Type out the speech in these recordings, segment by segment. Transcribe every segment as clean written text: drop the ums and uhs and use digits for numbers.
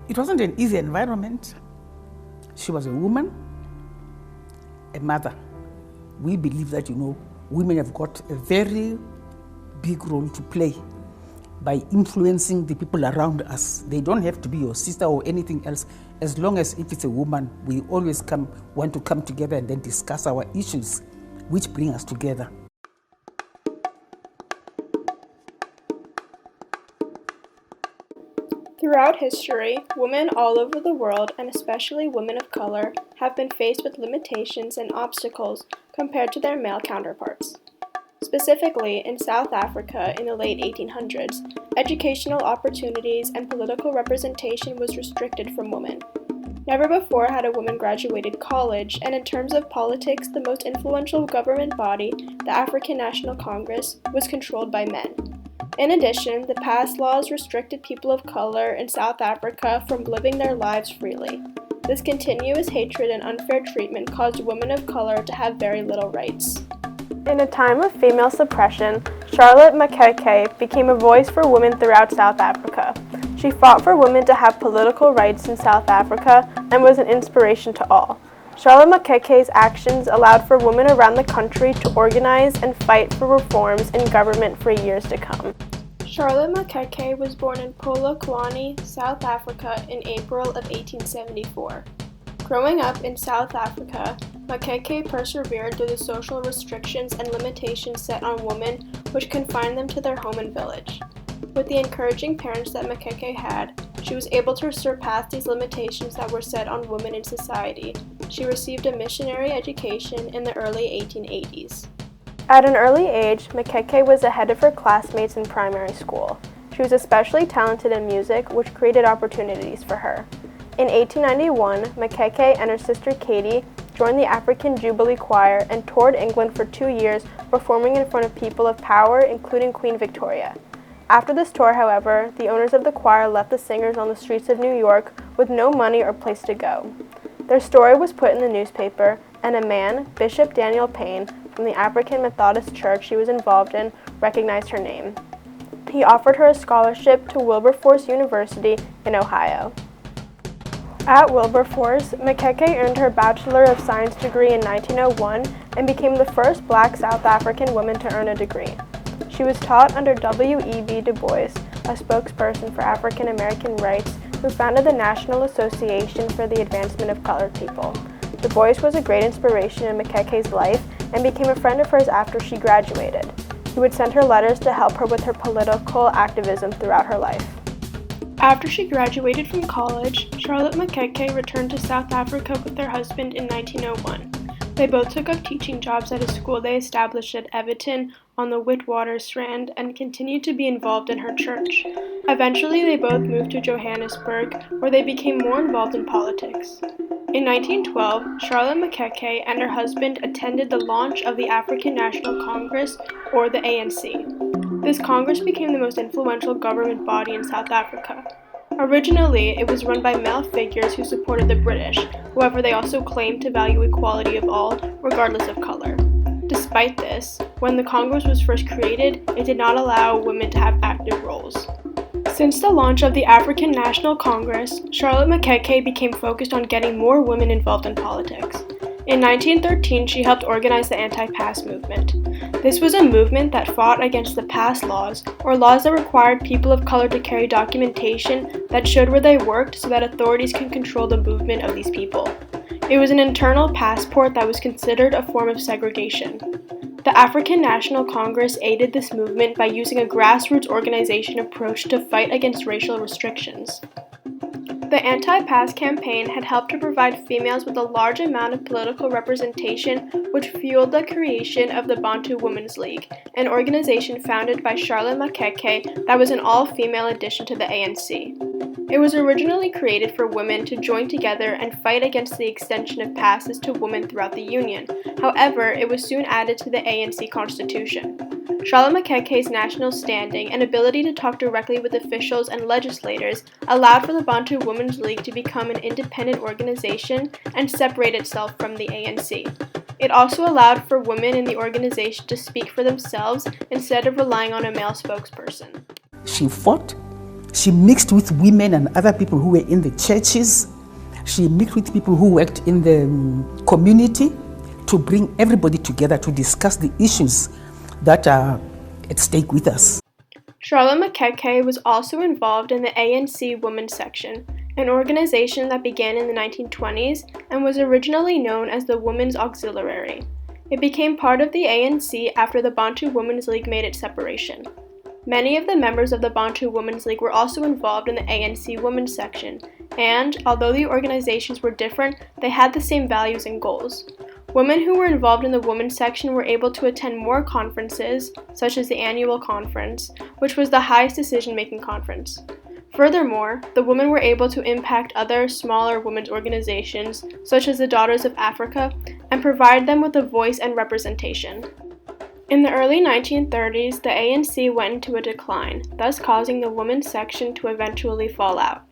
It wasn't an easy environment. She was a woman, a mother. We believe that, women have got a very big role to play by influencing the people around us. They don't have to be your sister or anything else. As long as if it's a woman, we always want to come together and then discuss our issues, which bring us together. Throughout history, women all over the world, and especially women of color, have been faced with limitations and obstacles compared to their male counterparts. Specifically, in South Africa in the late 1800s, educational opportunities and political representation was restricted from women. Never before had a woman graduated college, and in terms of politics, the most influential government body, the African National Congress, was controlled by men. In addition, the past laws restricted people of color in South Africa from living their lives freely. This continuous hatred and unfair treatment caused women of color to have very little rights. In a time of female suppression, Charlotte Maxeke became a voice for women throughout South Africa. She fought for women to have political rights in South Africa and was an inspiration to all. Charlotte Maxeke's actions allowed for women around the country to organize and fight for reforms in government for years to come. Charlotte Maxeke was born in Polokwane, South Africa in April of 1874. Growing up in South Africa, Maxeke persevered through the social restrictions and limitations set on women which confined them to their home and village. With the encouraging parents that Maxeke had, she was able to surpass these limitations that were set on women in society. She received a missionary education in the early 1880s. At an early age, Maxeke was ahead of her classmates in primary school. She was especially talented in music, which created opportunities for her. In 1891, Maxeke and her sister Katie joined the African Jubilee Choir and toured England for 2 years, performing in front of people of power, including Queen Victoria. After this tour, however, the owners of the choir left the singers on the streets of New York with no money or place to go. Their story was put in the newspaper, and a man, Bishop Daniel Payne, from the African Methodist Church she was involved in, recognized her name. He offered her a scholarship to Wilberforce University in Ohio. At Wilberforce, Maxeke earned her Bachelor of Science degree in 1901 and became the first Black South African woman to earn a degree. She was taught under W.E.B. Du Bois, a spokesperson for African American rights, who founded the National Association for the Advancement of Colored People. Du Bois was a great inspiration in Maxeke's life and became a friend of hers after she graduated. He would send her letters to help her with her political activism throughout her life. After she graduated from college, Charlotte Maxeke returned to South Africa with her husband in 1901. They both took up teaching jobs at a school they established at Everton on the Witwatersrand and continued to be involved in her church. Eventually, they both moved to Johannesburg, where they became more involved in politics. In 1912, Charlotte Maxeke and her husband attended the launch of the African National Congress, or the ANC. This Congress became the most influential government body in South Africa. Originally, it was run by male figures who supported the British, however they also claimed to value equality of all, regardless of color. Despite this, when the Congress was first created, it did not allow women to have active roles. Since the launch of the African National Congress, Charlotte Maxeke became focused on getting more women involved in politics. In 1913, she helped organize the anti-pass movement. This was a movement that fought against the pass laws, or laws that required people of color to carry documentation that showed where they worked so that authorities could control the movement of these people. It was an internal passport that was considered a form of segregation. The African National Congress aided this movement by using a grassroots organization approach to fight against racial restrictions. The anti-pass campaign had helped to provide females with a large amount of political representation, which fueled the creation of the Bantu Women's League, an organization founded by Charlotte Maxeke that was an all-female addition to the ANC. It was originally created for women to join together and fight against the extension of passes to women throughout the Union. However, it was soon added to the ANC Constitution. Charlotte Maxeke's national standing and ability to talk directly with officials and legislators allowed for the Bantu Women's League to become an independent organization and separate itself from the ANC. It also allowed for women in the organization to speak for themselves instead of relying on a male spokesperson. She fought, She mixed with women and other people who were in the churches. She mixed with people who worked in the community to bring everybody together to discuss the issues that are at stake with us. Charlotte Maxeke was also involved in the ANC Women's Section, an organization that began in the 1920s and was originally known as the Women's Auxiliary. It became part of the ANC after the Bantu Women's League made its separation. Many of the members of the Bantu Women's League were also involved in the ANC Women's Section, and, although the organizations were different, they had the same values and goals. Women who were involved in the women's section were able to attend more conferences, such as the annual conference, which was the highest decision-making conference. Furthermore, the women were able to impact other smaller women's organizations, such as the Daughters of Africa, and provide them with a voice and representation. In the early 1930s, the ANC went into a decline, thus causing the women's section to eventually fall out.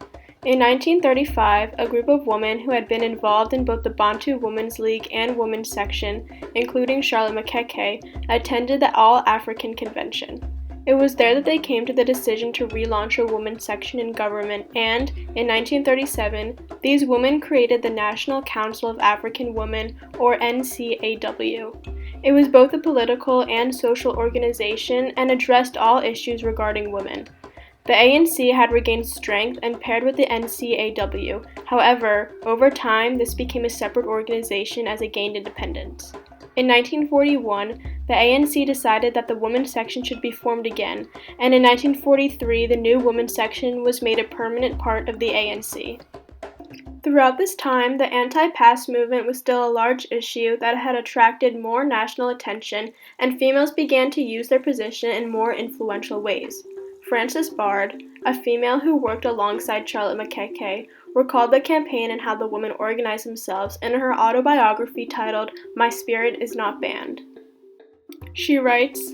In 1935, a group of women who had been involved in both the Bantu Women's League and Women's Section, including Charlotte Maxeke, attended the All-African Convention. It was there that they came to the decision to relaunch a women's section in government, and, in 1937, these women created the National Council of African Women, or NCAW. It was both a political and social organization and addressed all issues regarding women. The ANC had regained strength and paired with the NCAW. However, over time, this became a separate organization as it gained independence. In 1941, the ANC decided that the women's section should be formed again, and in 1943, the new women's section was made a permanent part of the ANC. Throughout this time, the anti-pass movement was still a large issue that had attracted more national attention, and females began to use their position in more influential ways. Frances Bard, a female who worked alongside Charlotte Maxeke, recalled the campaign and how the women organized themselves in her autobiography titled My Spirit Is Not Banned. She writes,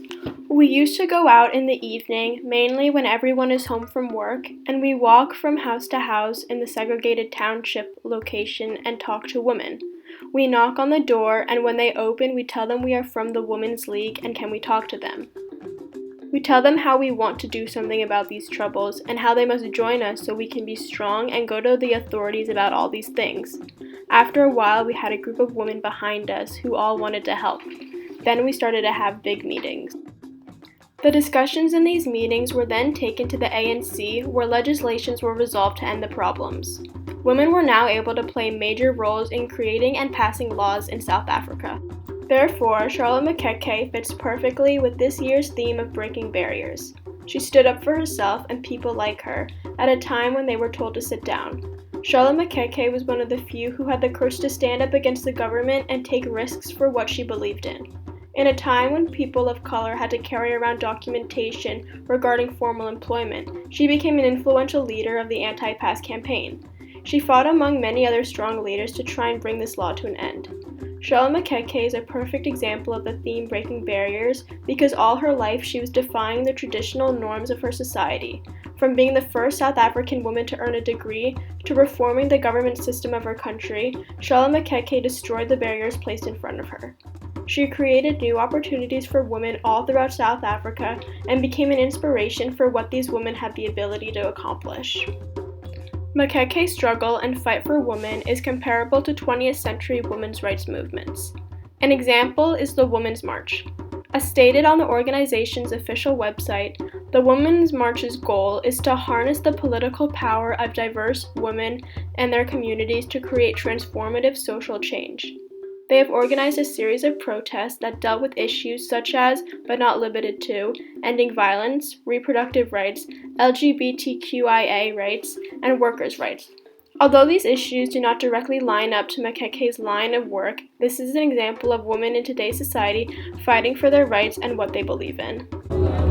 "We used to go out in the evening, mainly when everyone is home from work, and we walk from house to house in the segregated township location and talk to women. We knock on the door, and when they open, we tell them we are from the Women's League and can we talk to them. We tell them how we want to do something about these troubles and how they must join us so we can be strong and go to the authorities about all these things. After a while, we had a group of women behind us who all wanted to help. Then we started to have big meetings. The discussions in these meetings were then taken to the ANC, where legislations were resolved to end the problems. Women were now able to play major roles in creating and passing laws in South Africa. Therefore, Charlotte Maxeke fits perfectly with this year's theme of breaking barriers. She stood up for herself and people like her at a time when they were told to sit down. Charlotte Maxeke was one of the few who had the courage to stand up against the government and take risks for what she believed in. In a time when people of color had to carry around documentation regarding formal employment, she became an influential leader of the anti-pass campaign. She fought among many other strong leaders to try and bring this law to an end. Charlotte Maxeke is a perfect example of the theme breaking barriers because all her life she was defying the traditional norms of her society. From being the first South African woman to earn a degree to reforming the government system of her country, Charlotte Maxeke destroyed the barriers placed in front of her. She created new opportunities for women all throughout South Africa and became an inspiration for what these women had the ability to accomplish. Maxeke's struggle and fight for women is comparable to 20th century women's rights movements. An example is the Women's March. As stated on the organization's official website, the Women's March's goal is to harness the political power of diverse women and their communities to create transformative social change. They have organized a series of protests that dealt with issues such as, but not limited to, ending violence, reproductive rights, LGBTQIA rights, and workers' rights. Although these issues do not directly line up to Maxeke's line of work, this is an example of women in today's society fighting for their rights and what they believe in.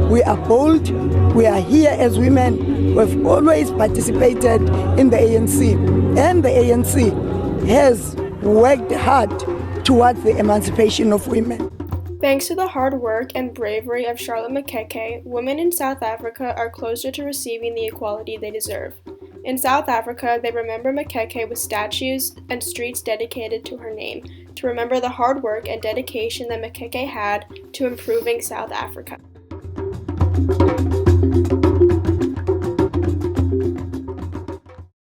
We are bold, we are here as women, we've always participated in the ANC, and the ANC has worked hard towards the emancipation of women. Thanks to the hard work and bravery of Charlotte Maxeke, women in South Africa are closer to receiving the equality they deserve. In South Africa, they remember Maxeke with statues and streets dedicated to her name, to remember the hard work and dedication that Maxeke had to improving South Africa.